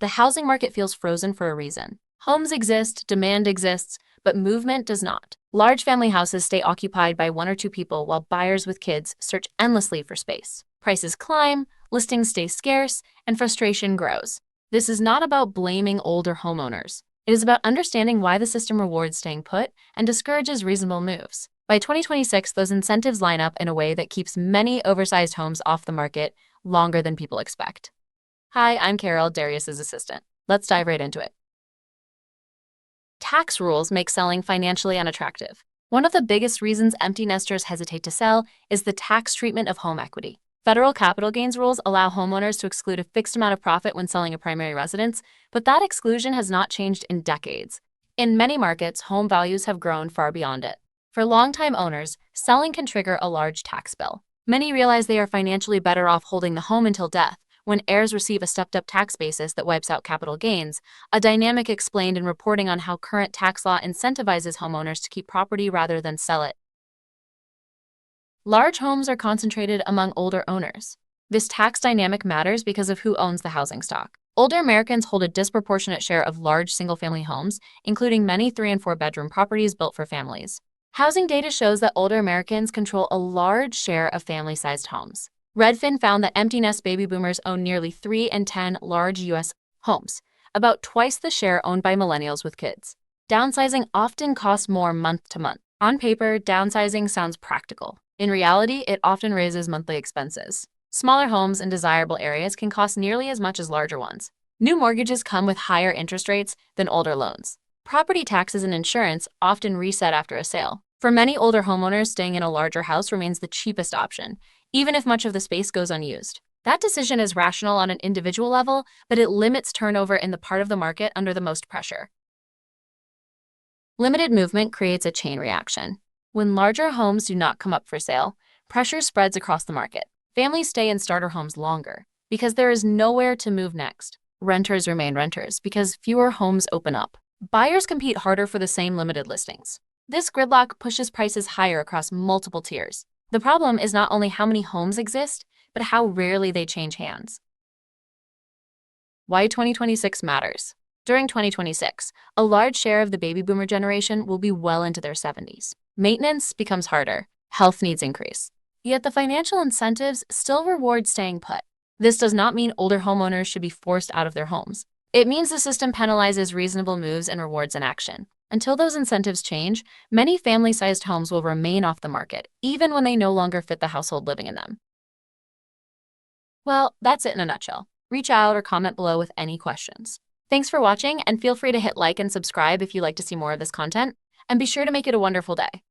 The housing market feels frozen for a reason. Homes exist, demand exists, but movement does not. Large family houses stay occupied by one or two people while buyers with kids search endlessly for space. Prices climb, listings stay scarce, and frustration grows. This is not about blaming older homeowners. It is about understanding why the system rewards staying put and discourages reasonable moves. By 2026, those incentives line up in a way that keeps many oversized homes off the market longer than people expect. Hi, I'm Carol, Darius's assistant. Let's dive right into it. Tax rules make selling financially unattractive. One of the biggest reasons empty nesters hesitate to sell is the tax treatment of home equity. Federal capital gains rules allow homeowners to exclude a fixed amount of profit when selling a primary residence, but that exclusion has not changed in decades. In many markets, home values have grown far beyond it. For longtime owners, selling can trigger a large tax bill. Many realize they are financially better off holding the home until death, when heirs receive a stepped-up tax basis that wipes out capital gains, a dynamic explained in reporting on how current tax law incentivizes homeowners to keep property rather than sell it. Large homes are concentrated among older owners. This tax dynamic matters because of who owns the housing stock. Older Americans hold a disproportionate share of large single-family homes, including many 3- and 4-bedroom properties built for families. Housing data shows that older Americans control a large share of family-sized homes. Redfin found that empty nest baby boomers own nearly 3 in 10 large U.S. homes, about twice the share owned by millennials with kids. Downsizing often costs more month to month. On paper, downsizing sounds practical. In reality, it often raises monthly expenses. Smaller homes in desirable areas can cost nearly as much as larger ones. New mortgages come with higher interest rates than older loans. Property taxes and insurance often reset after a sale. For many older homeowners, staying in a larger house remains the cheapest option, even if much of the space goes unused. That decision is rational on an individual level, but it limits turnover in the part of the market under the most pressure. Limited movement creates a chain reaction. When larger homes do not come up for sale, pressure spreads across the market. Families stay in starter homes longer because there is nowhere to move next. Renters remain renters because fewer homes open up. Buyers compete harder for the same limited listings. This gridlock pushes prices higher across multiple tiers. The problem is not only how many homes exist, but how rarely they change hands. Why 2026 matters. During 2026, a large share of the baby boomer generation will be well into their 70s. Maintenance becomes harder, health needs increase. Yet the financial incentives still reward staying put. This does not mean older homeowners should be forced out of their homes. It means the system penalizes reasonable moves and rewards inaction. Until those incentives change, many family-sized homes will remain off the market, even when they no longer fit the household living in them. Well, that's it in a nutshell. Reach out or comment below with any questions. Thanks for watching, and feel free to hit like and subscribe if you'd like to see more of this content, and be sure to make it a wonderful day.